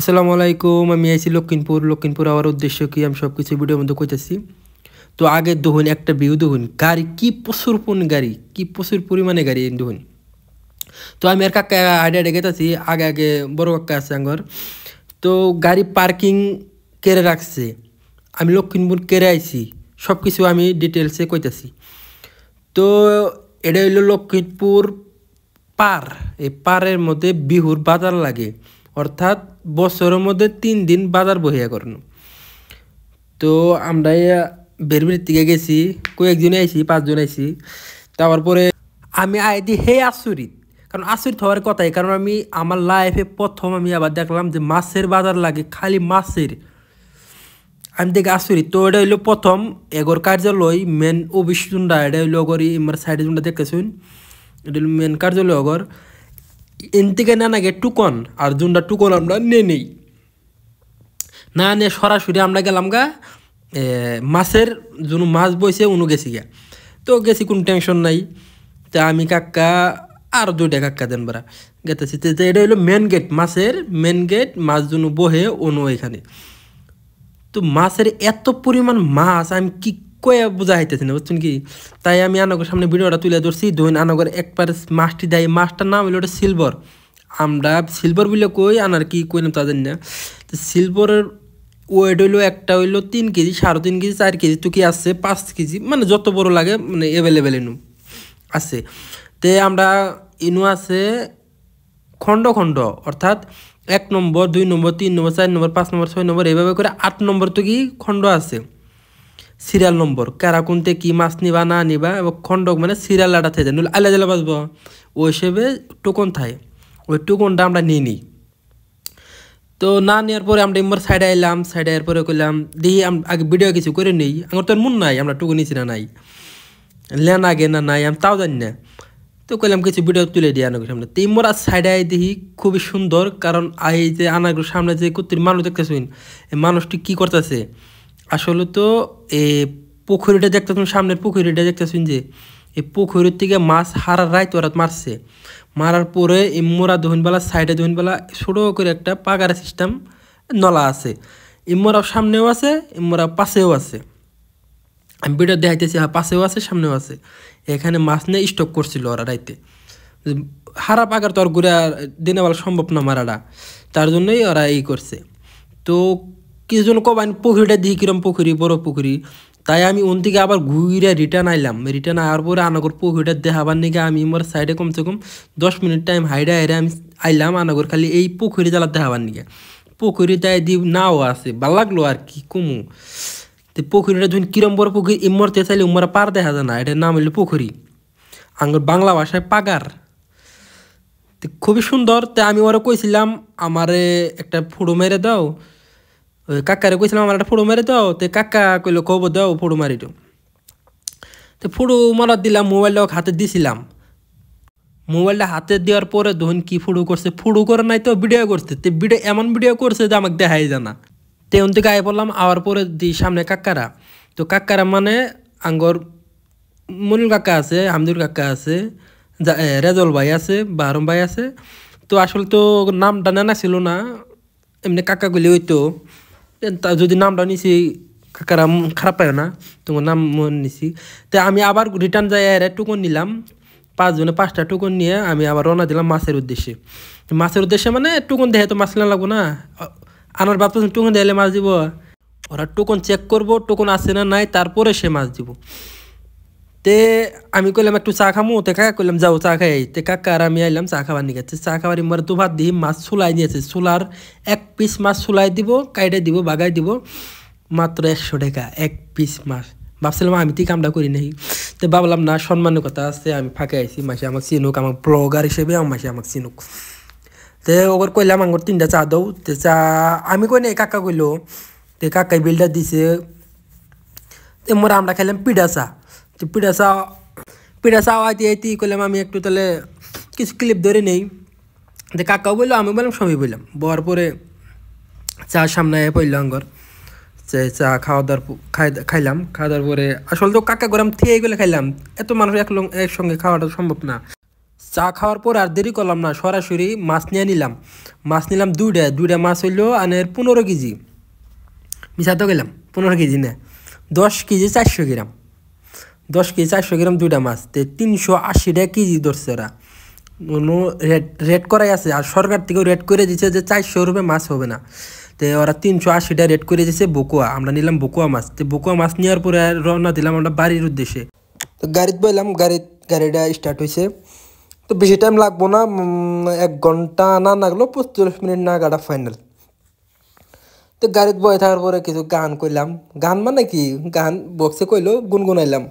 আসসালামু আলাইকুম। আমি আইছি লক্ষিমপুর আওয়ার উদ্দেশ্য কি আমি সব কিছু ভিডিওর মধ্যে কইতেছি। তো আগে দেখুন একটা ভিউ দেখুন, গাড়ি কি প্রচুর গাড়ি, কি প্রচুর পরিমাণে গাড়ি দেখুন। তো আমি আর কাকা আইডিয়া গেতেছি, আগে আগে বড় কাকা আছে আঙ্গর। তো গাড়ি পার্কিং কেড়ে রাখছে, আমি লক্ষিমপুর কেড়ে আইছি, সব কিছু আমি ডিটেলসে কইতেছি। তো এটা হইলো লক্ষিমপুর পার, এই পারের মধ্যে বিহুর বাজার লাগে, অর্থাৎ বছরের মধ্যে 3 দিন বাজার বহিয়া করানো। তো আমরা বেরবের থেকে গেছি, কয়েকজন আইছি, 5 জন আইছি। তারপরে আমি আইদি হে আচরিত, কারণ আচরিত হওয়ার কথাই, কারণ আমি আমার লাইফে প্রথম আমি আবার দেখলাম যে মাছের বাজার লাগে, খালি মাছের। আমি দেখে আচরিত। তো এটা হইলো প্রথম এগর কার্যালয়, মেন অফিস জুনটা এটা হইলো অগর আমার সাইডে জুনটা দেখতেছুন, এটা হলো মেন কার্যালয় অগর। এন থেকে না নাগে টুকন, আর জুনটা টুকন আমরা নেই না নিয়ে সরাসরি আমরা গেলাম গা মাছের জন্য, মাছ বইছে উনু গেছি গা। তো গেছি, কোনো টেনশন নাই। তা আমি কাকা আর 2টা কাকা দেন বেড়া গেতেছি। তো এটা হইলো মেন গেট, মাছের মেন গেট, মাছ জন্য বহে অনু এখানে। তো মাছের এত পরিমাণ মাছ আমি কি কয়ে বোঝা হইতেছি না, বুঝছেন কি। তাই আমি আনগর সামনে ভিডিওটা তুলে ধরছি। ধরুন আনগর একবার মাছটি দেয়, মাছটার নাম হইলো ওটা সিলভার। আমরা সিলভার বলে কই, আনার কি কই না তা জানি না। তো সিলভারের ওয়েট হইলো একটা হইলো 3 কেজি, 3.5 কেজি, 4 কেজি তো কি আছে 5 কেজি, মানে যত বড় লাগে মানে অ্যাভেলেবেল এনু আছে। তে আমরা ইনু আছে খণ্ড খণ্ড, অর্থাৎ 1 নম্বর, 2 নম্বর, 3 নম্বর, 4 নম্বর, 5 নম্বর, 6 নম্বর, এভাবে করে 8 নম্বর তো কি খণ্ড আছে, সিরিয়াল নম্বর, কারা কোনতে কি মাছ নিবা না নিবা, এবং খণ্ড মানে সিরিয়াল আটা থেকে যায়, আলাদা আলাদা বাজবো, ওই হিসেবে টোকন থাকে, ওই টোকনটা আমরা নিয়ে নিই। তো না নেওয়ার পরে আমরা এবার সাইডে আইলাম, সাইডে আসার পরে কইলাম দেখি আগে ভিডিও কিছু করে নেই, আমার তোর মন নাই আমরা টুকু নিছি না নাই, লেন আগে না নাই আমি তাও জানি না। তো কইলাম কিছু ভিডিও তুলে দিই আনাগুর সামনে। তো ইমরা সাইডে আই দেখি খুবই সুন্দর, কারণ এই যে আনাগুর সামনে যে কুত্তির মানুষ দেখতেছেন, এই মানুষটি কী করতেছে আসলে, তো এই পুকুরিটা দেখতেছেন, সামনের পুকুরিটা দেখতেছেন, যে এই পুকুরির থেকে মাছ হারার রাইত ওরা মারছে। মারার পরে এই মোরা দহিনবেলা সাইডে দহিনবেলা ছোটো করে একটা পাগার সিস্টেম নলা আছে, ইমরা সামনেও আছে, ইমরা পাশেও আছে। আমি ভিডিও দেখাইতেছি, হ্যাঁ পাশেও আছে সামনেও আছে। এখানে মাছ নিয়ে স্টক করছিল ওরা রাইতে। হারা পাকার তো আর ঘুরে দিনে বেলা সম্ভব না মারাটা, তার জন্যই ওরা এই করছে। তো কিছুজন কবান পুকুরিটা দিই কিরম পুকুরি, বড় পুকুরি। তাই আমি ওন থেকে আবার ঘুরে রিটার্ন আইলাম। রিটার্ন আওয়ার পরে আনাগর পুকুরিটা দেখাবার নিকে আমি আমার সাইডে কমসে কম 10 মিনিট টাইম হাইডে হাইডে আমি আইলাম আনাগর, খালি এই পুকুরি জ্বালা দেখাবার নিকে। পুকুরিটায় দি নাও আছে, ভাল লাগলো আর কি কমু। তো পুকুরিটা যখন কিরম বড় পুকুরি, ইমরতে চাইলে উমরা পার দেখা যায় না, এটার নাম হইলো পুকুরি, আঙ্গুর বাংলা ভাষায় পাগার। তো খুবই সুন্দর। তো আমি ওরা কইছিলাম আমারে একটা ফটো মেরে দাও, ওই কাকারে কইছিলাম আমার একটা ফটো মেরে দাও। তো কাকা কইলো কব দাও ফটো মারিটো। তো ফটো মারা দিলাম, মোবাইলটা হাতে দিছিলাম। মোবাইলটা হাতে দেওয়ার পরে ধরুন কি ফটো করছে, ফটো করে নাই তো ভিডিও করছে। তো ভিডিও এমন ভিডিও করছে যে আমাকে দেখাই যায় না। তেমন থেকে আয় পড়লাম, আওয়ার পরে দিই সামনে কাকারা। তো কাকারা মানে আঙ্গর মনুল কাকা আছে, হামদুর কাকা আছে, রেজল ভাই আছে, বাহরম ভাই আছে। তো আসলে তো নামটা না ছিল না, এমনি কাকা গুলি হইতো। যদি নামটা নিছি কাকারা খারাপ পায় না, তোমার নাম নিছি। তো আমি আবার রিটার্ন যাই টুকন নিলাম, 5 জনে 5টা টুকন নিয়ে আমি আবার রওনা দিলাম মাছের উদ্দেশ্যে। মাছের উদ্দেশ্যে মানে টুকন দেখে তো মাছ না লাগবো না, আনার বাপ টুকন দেখলে মাছ দিব। ওরা টোকন চেক করবো, টোকন আছে না নাই, তারপরে সে মাছ দিব। তে আমি কইলাম একটু চা খামো, তে কাকা কইলাম যাও চা খাই। তে কাকা আর আমি আইলাম চা খাবার নিয়ে গেছে। চা খাবার মরে দুভাত দিয়ে মাছ চুলাই দিয়েছে, চুলার 1 পিস মাছ চুলাই দিব, কাইটে দিব, বাগাই দিব, মাত্র 100 টাকা 1 পিস মাছ। ভাবছিলাম আমি তুই কামটা করি নাই। তো ভাবলাম না, সম্মানের কথা আছে, আমি ফাঁকে আইছি, মাসে আমাকে চিনুক, আমার ব্লগার হিসেবে আমার মাসে আমাকে চিনুক। তে ওর কইলাম আমার 3টা চা দাও। তে চা আমি কই নাই, কাকা কইলো। তে কাকাই বিলটা দিছে। তে মোরা আমরা খাইলাম পিঠা চা। তো পিঠা চা আইতে আইতে কইলাম আমি একটু তাহলে কিছু ক্লিপ ধরে নেই। যে কাকাও বললো, আমি বললাম, সবই বললাম। বলার পরে চা সামনে পড়লো আঙ্গর, যে চা খাওয়া দাওয়ার খাইলাম। খাওয়া দাওয়ার পরে আসলে তো কাকা গরম থেকে গেলে খাইলাম, এত মানুষ একসঙ্গে খাওয়াটা সম্ভব না। চা খাওয়ার পর আর দেরি করলাম না, সরাসরি মাছ নিয়ে নিলাম। মাছ নিলাম দুইটা মাছ হইলো আনের 15 কেজি, মিশাতে গেলাম 15 কেজি না, 10 কেজি 400 গ্রাম, 10 কেজি 400 গ্রাম দুইটা মাছ, তে 380 টাকা কেজি ধরছে ওরা। রেট করাই আছে, আর সরকার থেকেও রেট করে দিচ্ছে যে 400 রুপে মাছ হবে না। তো ওরা 380 রেট করে দিয়েছে বকুয়া, আমরা নিলাম বকুয়া মাছ। তো বকুয়া মাছ নেওয়ার পরে রওনা দিলাম আমরা বাড়ির উদ্দেশ্যে। তো গাড়িতে বললাম, গাড়িটা স্টার্ট হয়েছে। তো বেশি টাইম লাগবো না, 1 ঘন্টা না লাগলো 45 মিনিট না গাড়া ফাইনাল। তো গাড়িতে বয়ে থাকার পরে কিছু গান কইলাম, গান মানে কি, গান বক্সে কইলো গুনগুনাইলাম।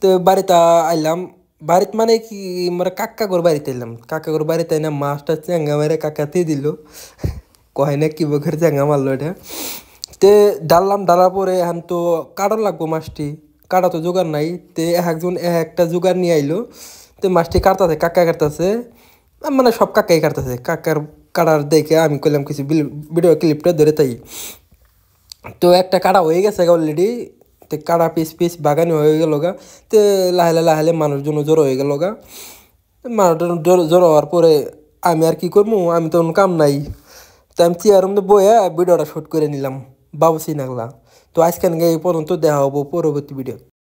তো বাড়িতে আইলাম, বাড়িতে মানে কি মানে কাকাগোর বাড়িতে এলাম, কাকাগোর বাড়িতে না মাছটা চেঙ্গা মেরে কাকাতে দিল, কয় না কি বকের চেঙ্গা মারলো এটা। তে ডালার পরে এখন তো কাটা লাগবো মাছটি, কাটা তো জোগাড় নাই। তে একজন একটা জোগাড় নিয়ে আইলো। তো মাছটি কাটতেছে, কাকা কাটতেছে, মানে সব কাকাই কাটতেছে। কাকার কাটার দেখে আমি কইলাম কিছু ভিডিও ক্লিপটা ধরে তাই। তো একটা কাটা হয়ে গেছে অলরেডি। তো কাটা পিস পিস বাগানি হয়ে গেল গা। তো লাহে মানুষজন জড়ো হয়ে গেল গা। মানুষজন জড়ো হওয়ার পরে আমি আর কি করবো, আমি তো কাম নাই। তো আমি চেয়ারের মধ্যে বইয়া ভিডিওটা শ্যুট করে নিলাম বাবুসি নাগলা। তো আজকে এই পর্যন্ত দেখা হবো পরবর্তী ভিডিও।